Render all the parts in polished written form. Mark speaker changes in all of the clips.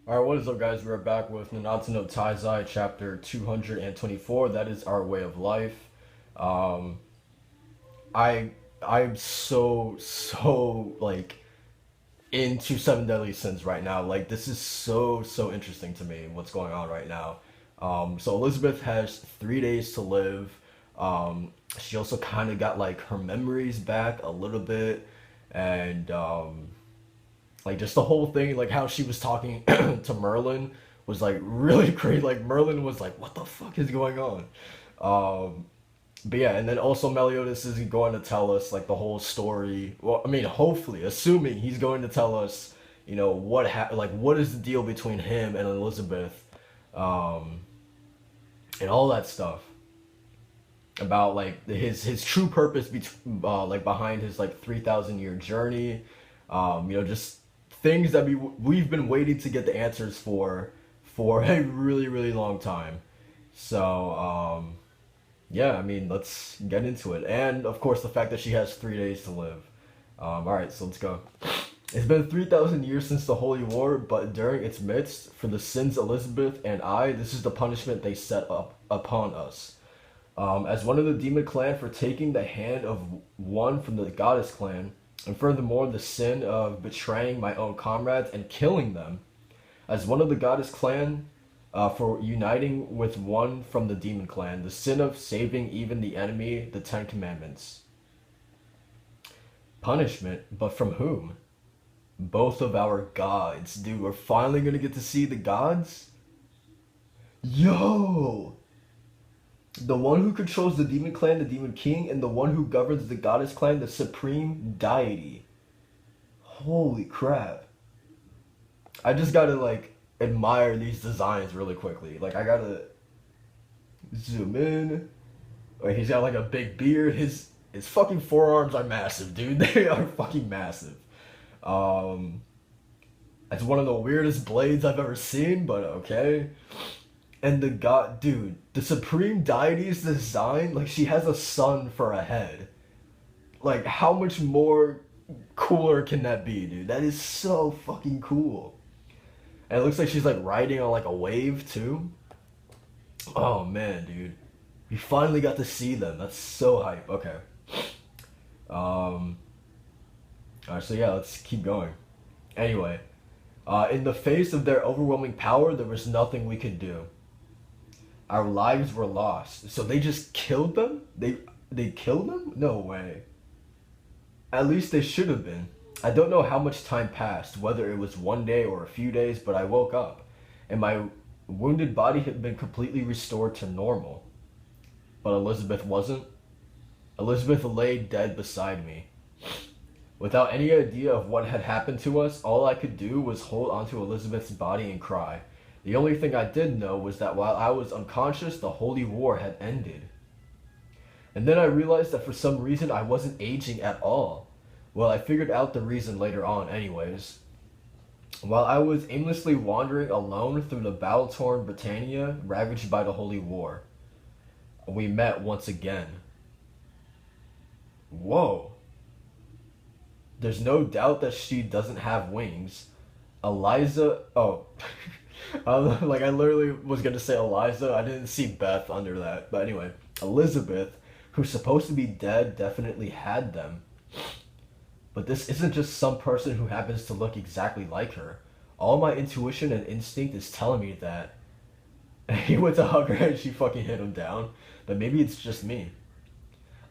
Speaker 1: Alright, what is up, guys? We're back with Nanatsu no Taizai, chapter 224. That is our way of life. Um, I I'm so like into Seven Deadly Sins right now. Like this is so interesting to me. What's going on right now? So Elizabeth has 3 days to live. She also kind of got like her memories back a little bit, and like just the whole thing, like how she was talking to Merlin was like really crazy. Like Merlin was like, "What the fuck is going on?" Um, but yeah, and then also Meliodas is going to tell us like the whole story. Well, I mean, hopefully, assuming he's going to tell us, like what is the deal between him and Elizabeth, um, and all that stuff about like his true purpose, like behind his like 3,000 year journey. Just things that we've been waiting to get the answers for a really long time. So yeah, I mean, let's get into it. And of course, the fact that she has 3 days to live. All right, so let's go. It's been 3,000 years since the Holy War, but during its midst, for the sins Elizabeth and I, this is the punishment they set up upon us. As one of the demon clan for taking the hand of one from the goddess clan, and furthermore the sin of betraying my own comrades and killing them, as one of the goddess clan for uniting with one from the demon clan, the sin of saving even the enemy, the Ten Commandments. Punishment, but from whom? Both of our gods. Dude, we're finally gonna get to see the gods? Yo! The one who controls the demon clan, the demon king, and the one who governs the goddess clan, the supreme deity. Holy crap. I just gotta like admire these designs really quickly. Like I gotta zoom in. Like he's got like a big beard. His fucking forearms are massive, dude. They are fucking massive. Um it's one of the weirdest blades I've ever seen, but okay. And the god, dude, the supreme deity's design, like she has a sun for a head. Like how much more cooler can that be, dude? That is so fucking cool. And it looks like she's like riding on like a wave too. Oh man, dude. We finally got to see them. That's so hype. Okay. Um alright, so yeah, let's keep going. Anyway, in the face of their overwhelming power, there was nothing we could do. Our lives were lost. So they just killed them? They killed them? No way. At least they should have been. I don't know how much time passed, whether it was one day or a few days, but I woke up, and my wounded body had been completely restored to normal. But Elizabeth wasn't. Elizabeth lay dead beside me. Without any idea of what had happened to us, all I could do was hold onto Elizabeth's body and cry. The only thing I did know was that while I was unconscious, the Holy War had ended. And then I realized that for some reason I wasn't aging at all. Well, I figured out the reason later on, anyways. While I was aimlessly wandering alone through the battle-torn Britannia, ravaged by the Holy War, we met once again. Whoa. There's no doubt that she doesn't have wings. Eliza. Oh. Like, I literally was gonna say Eliza. I didn't see Beth under that. But anyway, Elizabeth, who's supposed to be dead, definitely had them. But this isn't just some person who happens to look exactly like her. All my intuition and instinct is telling me that he went to hug her and she fucking hit him down. But maybe it's just me.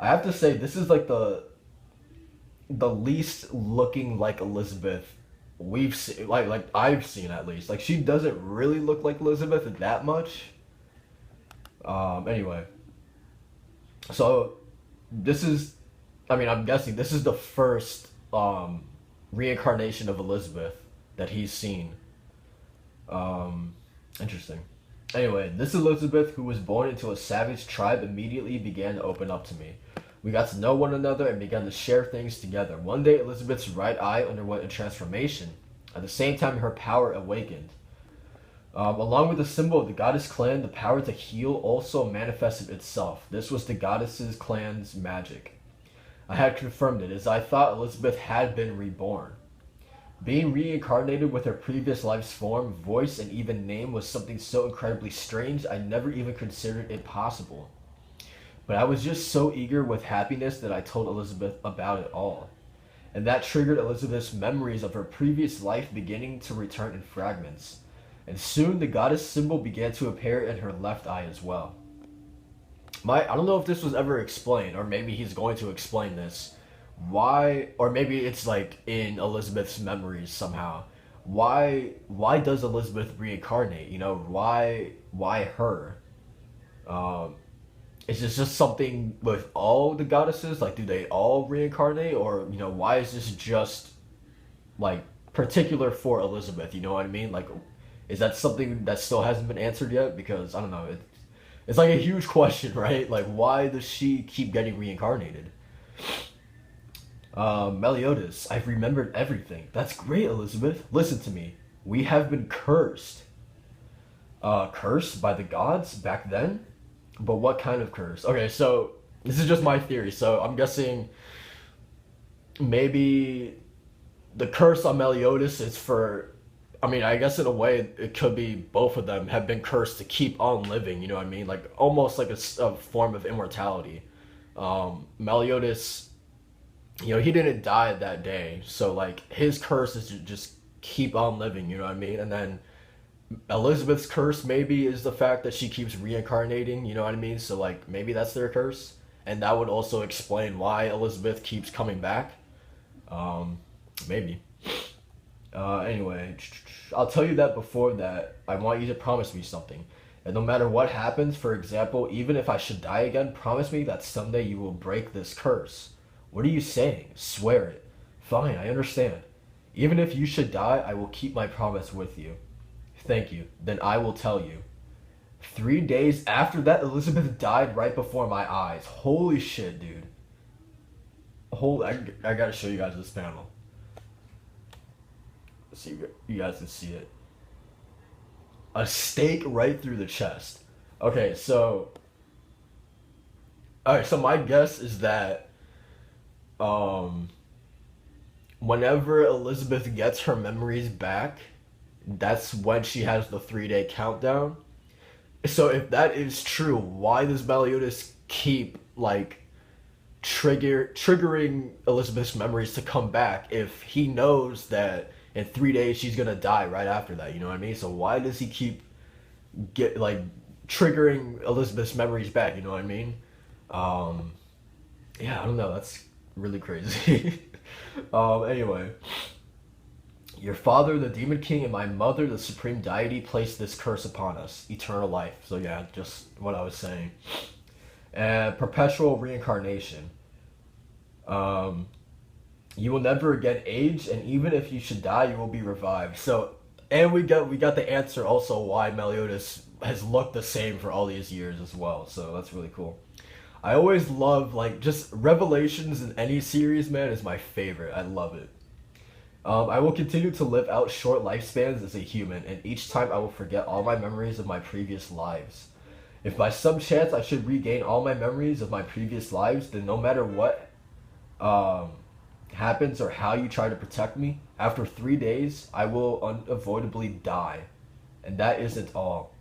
Speaker 1: I have to say, this is like the least looking like Elizabeth we've seen, like I've seen at least. Like she doesn't really look like Elizabeth that much. Anyway, so this is, I mean, I'm guessing this is the first reincarnation of Elizabeth that he's seen. Um, Interesting. Anyway, this Elizabeth, who was born into a savage tribe, immediately began to open up to me. We got to know one another and began to share things together. One day, Elizabeth's right eye underwent a transformation. At the same time, her power awakened. Along with the symbol of the goddess clan, the power to heal also manifested itself. This was the goddess's clan's magic. I had confirmed it, as I thought Elizabeth had been reborn. Being reincarnated with her previous life's form, voice, and even name was something so incredibly strange I never even considered it possible. But I was just so eager with happiness that I told Elizabeth about it all. And that triggered Elizabeth's memories of her previous life beginning to return in fragments. And soon the goddess symbol began to appear in her left eye as well. I don't know if this was ever explained, or maybe he's going to explain this. Why, or maybe it's like in Elizabeth's memories somehow. Why does Elizabeth reincarnate? You know, why her? Um, is this just something with all the goddesses? Like, do they all reincarnate, or why is this just like particular for Elizabeth? You know what I mean? Like, is that something that still hasn't been answered yet? Because I don't know. It's like a huge question, right? Like, why does she keep getting reincarnated? Meliodas, I've remembered everything. That's great, Elizabeth. Listen to me. We have been cursed. Cursed by the gods back then? But what kind of curse? Okay, so this is just my theory. So I'm guessing maybe the curse on Meliodas is for. I mean, I guess in a way it could be both of them have been cursed to keep on living. You know what I mean? Like almost like a form of immortality. Meliodas, he didn't die that day, so like his curse is to just keep on living. You know what I mean? And then Elizabeth's curse maybe is the fact that she keeps reincarnating, you know what I mean? So like maybe that's their curse. And that would also explain why Elizabeth keeps coming back. Um, Maybe. Anyway, I'll tell you that before that, I want you to promise me something. And no matter what happens, for example, even if I should die again, promise me that someday you will break this curse. What are you saying? Swear it. Fine, I understand. Even if you should die, I will keep my promise with you. Thank you. Then I will tell you. 3 days after that, Elizabeth died right before my eyes. Holy shit, dude. I gotta show you guys this panel. See, you guys can see it. A stake right through the chest. Okay, so. Alright, so my guess is that. Um. Whenever Elizabeth gets her memories back, that's when she has the 3 day countdown. So if that is true, why does Meliodas keep like triggering Elizabeth's memories to come back if he knows that in 3 days she's gonna die right after that? You know what I mean? So why does he keep get like triggering Elizabeth's memories back? You know what I mean? Um, yeah, I don't know. That's really crazy. Anyway. Your father, the Demon King, and my mother, the Supreme Deity, placed this curse upon us. Eternal life. So yeah, just what I was saying. And perpetual reincarnation. Um, you will never again age, and even if you should die, you will be revived. So, and we got the answer also why Meliodas has looked the same for all these years as well. So that's really cool. I always love like just revelations in any series, man, is my favorite. I love it. I will continue to live out short lifespans as a human, and each time I will forget all my memories of my previous lives. If by some chance I should regain all my memories of my previous lives, then no matter what um, happens or how you try to protect me, after 3 days I will unavoidably die. And that isn't all.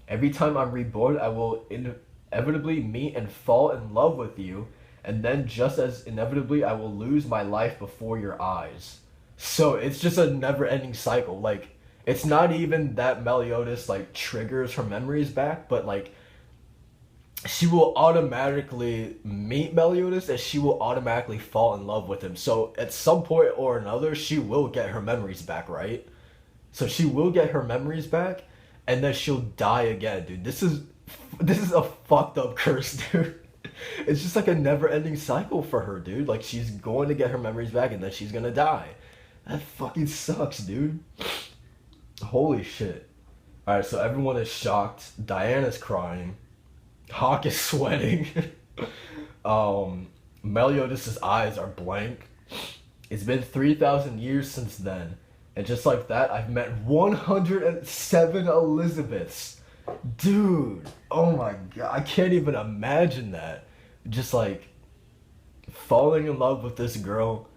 Speaker 1: Every time I'm reborn, I will inevitably meet and fall in love with you, and then just as inevitably I will lose my life before your eyes. So it's just a never-ending cycle. Like it's not even that Meliodas like triggers her memories back, but like she will automatically meet Meliodas and she will automatically fall in love with him. So at some point or another, she will get her memories back, right? So she will get her memories back, and then she'll die again, dude. This is a fucked up curse, dude. It's just like a never-ending cycle for her, dude. Like she's going to get her memories back, and then she's gonna die. That fucking sucks, dude. Holy shit. Alright, so everyone is shocked. Diana's crying. Hawk is sweating. Meliodas' eyes are blank. It's been 3,000 years since then. And just like that, I've met 107 Elizabeths. Dude, oh my god. I can't even imagine that. Just like falling in love with this girl.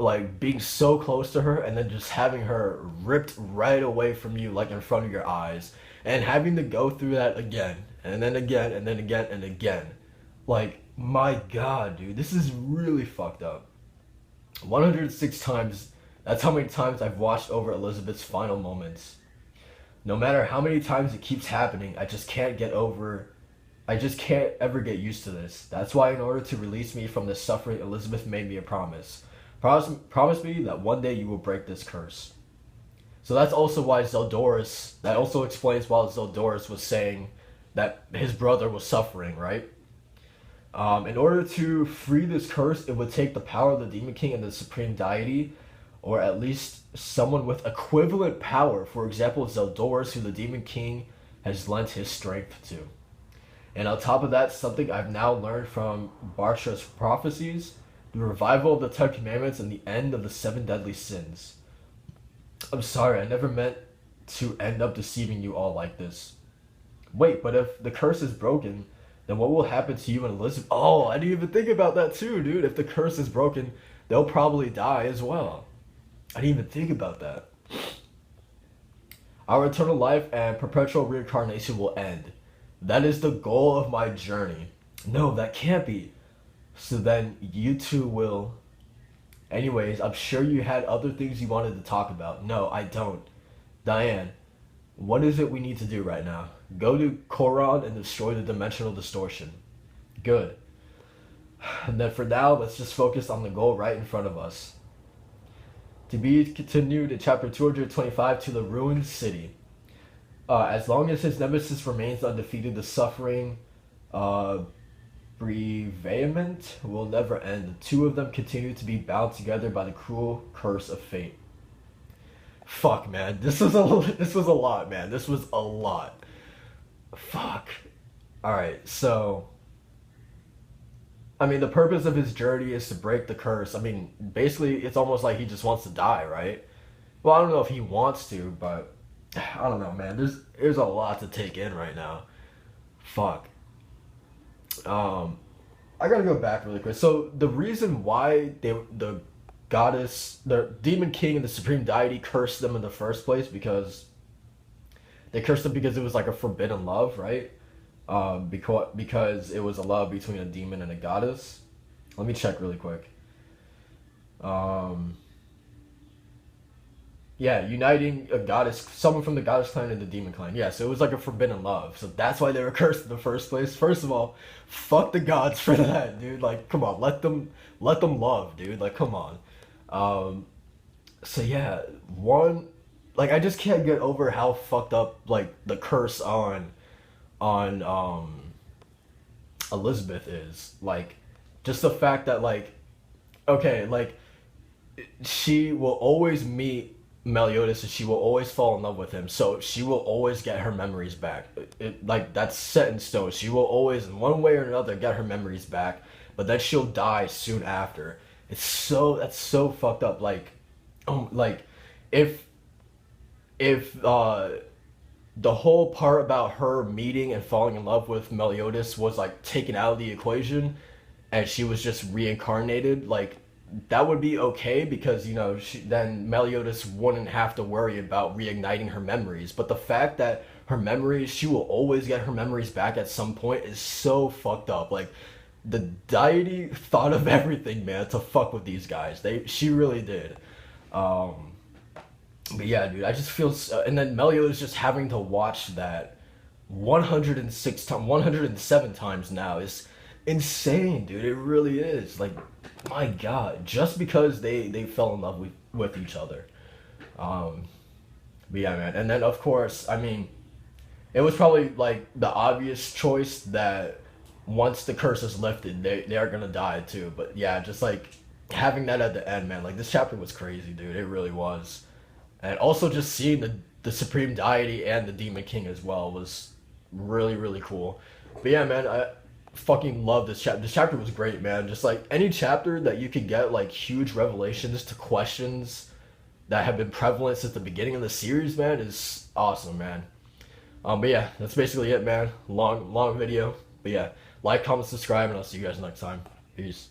Speaker 1: like being so close to her and then just having her ripped right away from you like in front of your eyes and having to go through that again and then again and then again and again. Like, my god, dude, this is really fucked up. 106 times, that's how many times I've watched over Elizabeth's final moments. No matter how many times it keeps happening, I just can't ever get used to this. That's why, in order to release me from this suffering, Elizabeth made me a promise. Promise me that one day you will break this curse. So that's also why Zeldoris, that also explains why Zeldoris was saying that his brother was suffering, right? In order to free this curse, it would take the power of the Demon King and the Supreme Deity, or at least someone with equivalent power. For example, Zeldoris, who the Demon King has lent his strength to. And on top of that, something I've now learned from Bartra's prophecies, the revival of the Ten Commandments and the end of the Seven Deadly Sins. I'm sorry, I never meant to end up deceiving you all like this. Wait, but if the curse is broken, then what will happen to you and Elizabeth? Oh, I didn't even think about that too, dude. If the curse is broken, they'll probably die as well. I didn't even think about that. Our eternal life and perpetual reincarnation will end. That is the goal of my journey. No, that can't be. So then you two will... Anyways, I'm sure you had other things you wanted to talk about. No, I don't. Diane, what is it we need to do right now? Go to Koron and destroy the dimensional distortion. Good. And then for now, let's just focus on the goal right in front of us. To be continued in chapter 225, to the ruined city. As long as his nemesis remains undefeated, the suffering bereavement will never end. The two of them continue to be bound together by the cruel curse of fate. Fuck, man. This was a lot, man. This was a lot. Fuck. Alright, so... I mean, the purpose of his journey is to break the curse. I mean, basically, it's almost like he just wants to die, right? Well, I don't know if he wants to, but... I don't know, man. There's a lot to take in right now. Fuck. I gotta go back really quick. So, the reason why the goddess, the Demon King and the Supreme Deity cursed them in the first place, because... They cursed them because it was like a forbidden love, right? Because it was a love between a demon and a goddess. Let me check really quick. Yeah, uniting a goddess, someone from the goddess clan and the demon clan. Yeah, so it was like a forbidden love. So that's why they were cursed in the first place. First of all, fuck the gods for that, dude. Like, come on, let them love, dude. Like, come on. So yeah, like, I just can't get over how fucked up, like, the curse on Elizabeth is. Like, just the fact that, like, okay, like, she will always meet Meliodas and she will always fall in love with him, so she will always get her memories back. Like, that's set in stone. She will always, in one way or another, get her memories back, but then she'll die soon after. That's so fucked up. Like, if the whole part about her meeting and falling in love with Meliodas was, like, taken out of the equation and she was just reincarnated, like, that would be okay, because, you know, then Meliodas wouldn't have to worry about reigniting her memories. But the fact that her memories, she will always get her memories back at some point, is so fucked up. Like, the deity thought of everything, man, to fuck with these guys. She really did. But yeah, dude, I just feel and then Meliodas just having to watch that 107 times now is insane, dude. It really is. Like, my god, just because they fell in love with each other. But yeah, man. And then, of course, I mean, it was probably, like, the obvious choice that once the curse is lifted, they are gonna die too. But yeah, just, like, having that at the end, man, like, this chapter was crazy, dude. It really was. And also just seeing the Supreme Deity and the Demon King as well was really, really cool. But yeah, man, I fucking love this chapter. This chapter was great, man. Just, like, any chapter that you could get, like, huge revelations to questions that have been prevalent since the beginning of the series, man, is awesome, man. But yeah, that's basically it, man. Long video. But yeah, like, comment, subscribe, and I'll see you guys next time. Peace.